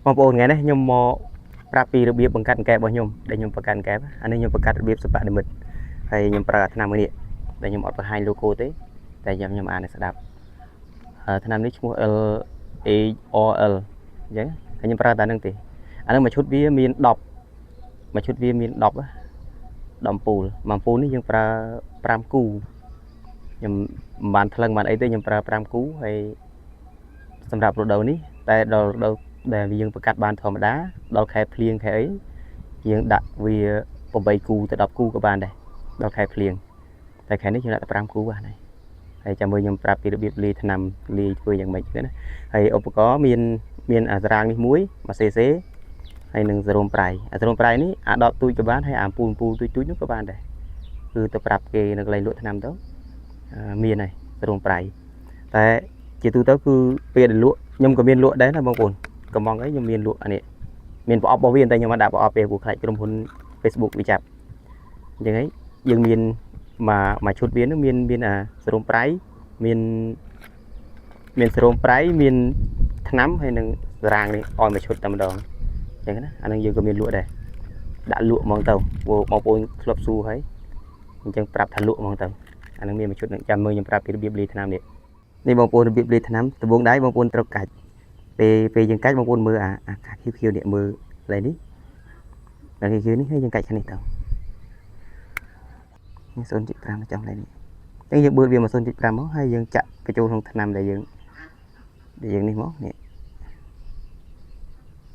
បងប្អូនថ្ងៃនេះខ្ញុំមកប្រាប់ពីរបៀបបង្កាត់កែបរបស់ខ្ញុំដែលខ្ញុំបង្កាត់កែបអានេះខ្ញុំបង្កាត់របៀបសិប្បនិមិត្តហើយខ្ញុំប្រើថ្នាំមួយនេះដែលខ្ញុំអត់បង្ហាញ logo ទេតែខ្ញុំអានឲ្យស្ដាប់ថ្នាំនេះឈ្មោះ LAOL អញ្ចឹងហើយខ្ញុំប្រើតែនឹងទេអានឹងមួយឈុតវាមាន10មួយឈុតវាមាន10 10អំពូលមួយអំពូលនេះយើងប្រើ5គូខ្ញុំមិនបានថ្លឹងបានអីទេខ្ញុំប្រើ5គូហើយសម្រាប់រដូវនេះតែដល់រដូវដែលយើងបង្កាត់បានធម្មតាដល់ខែភ្លៀងខែអីយើងដាក់វា8គូទៅ10គូក៏បានដែរដល់ខែភ្លៀងតែខែនេះយើងដាក់តែ5គូហ្នឹងហើយចាំមើលខ្ញុំប្រាប់ពីរបៀបលាយថ្នាំលាយធ្វើយ៉ាងម៉េចទៅណាហើយឧបករណ៍មានអាសារ៉ាងនេះមួយ cc ហើយនឹងសេរ៉ូមប្រៃអាសេរ៉ូមប្រៃនេះអាដបទូចក៏បានហើយអាពូលទូចនោះក៏បានដែរគឺទៅប្រាប់គេនៅកន្លែងលក់ថ្នាំទៅមានហើយសេរ៉ូមប្រៃតែជាទូទៅគឺពេលដែលលក់ខ្ញុំក៏មានលក់ដែរណាបងប្អូនកំងអីខ្ញុំមានលក់អានេះមានប្រអប់របស់វាតែខ្ញុំមិនដាក់ប្រអប់ទេព្រោះខ្លាចក្រុមហ៊ុន Facebook វាចាប់អញ្ចឹងហើយយើងមានមួយឈុតវានោះមានអាសេរ៉ូមប្រៃមានសេរ៉ូមប្រៃមានថ្នាំហើយនឹងសារ៉ាងនេះឲ្យមួយឈុតតែម្ដងអញ្ចឹងណាអានឹងយើងក៏មានលក់ដែរដាក់លក់ហ្មងទៅបងប្អូនធ្លាប់ស៊ូហើយអញ្ចឹងប្រាប់ថាលក់ហ្មងទៅអានឹងមានមួយឈុតនឹងចាំមើលខ្ញុំប្រាប់ពីរបៀបលាយថ្នាំនេះបងប្អូនរបៀបលាយថ្នាំដំបូងដៃបងប្អូនត្រូវកាច់ពេលយើងកាច់បងប្អូនមើលអាខៀវនេះមើលកន្លែងនេះដល់ខៀវនេះហើយយើងកាច់ខាងនេះទៅ0.5ចំកន្លែងនេះអញ្ចឹងយើងបឺតវាមក 0.5 មកហើយយើងចាក់បញ្ចូលក្នុងថ្នាំដែលយើងនេះមកនេះ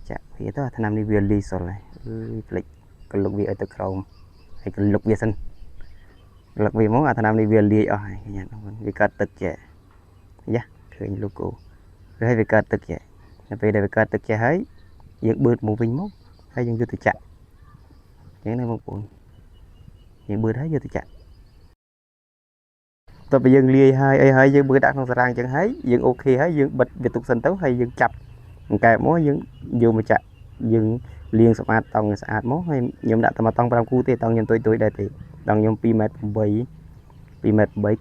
ចាក់វាទៅថ្នាំនេះវាលីសុលហើយផ្លេចកលុកវាឲ្យទៅក្រោមហើយកលុកវាសិនកលុកវាមកអាថ្នាំនេះវាលាយអស់ហើយញ៉ាំវាកើតទឹកចេះយ៉ាឃើញ logo ហើយវាកើតទឹកចេះតែពេលដែលវាកើតទឹកចេះហើយយើងបឺតមកវិញមកហើយយើងយកទៅចាក់អញ្ចឹងណាបងប្អូនយើងបឺតហើយយកទៅចាក់តើពេលយើងលាយហើយអីហើយយើងបឺតដាក់ក្នុងសារ៉ាងអញ្ចឹងហើយយើងអូខេហើយយើងបិទវាទុកសិនទៅហើយយើងចាប់កែបមកយើងយកមកចាក់យើងលាងសម្អាតតង់ស្អាតមកហើយខ្ញុំដាក់តែមកតង់5គូទេតង់ខ្ញុំទុយដែរទេតង់ខ្ញុំ 2m8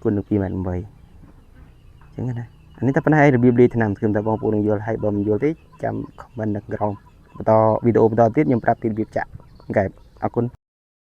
គុណនឹង 2m8 អញ្ចឹងណាអានេះតែប៉ុណ្ណេះឯងរបៀបលាយថ្នាំគឺតែបងប្អូននឹងយល់ហើយបើមិនយល់ទេចាំ comment នៅក្រោមបន្តវីដេអូបន្តទៀតខ្ញុំប្រាប់ពីរបៀបចាក់កែបអរគុណ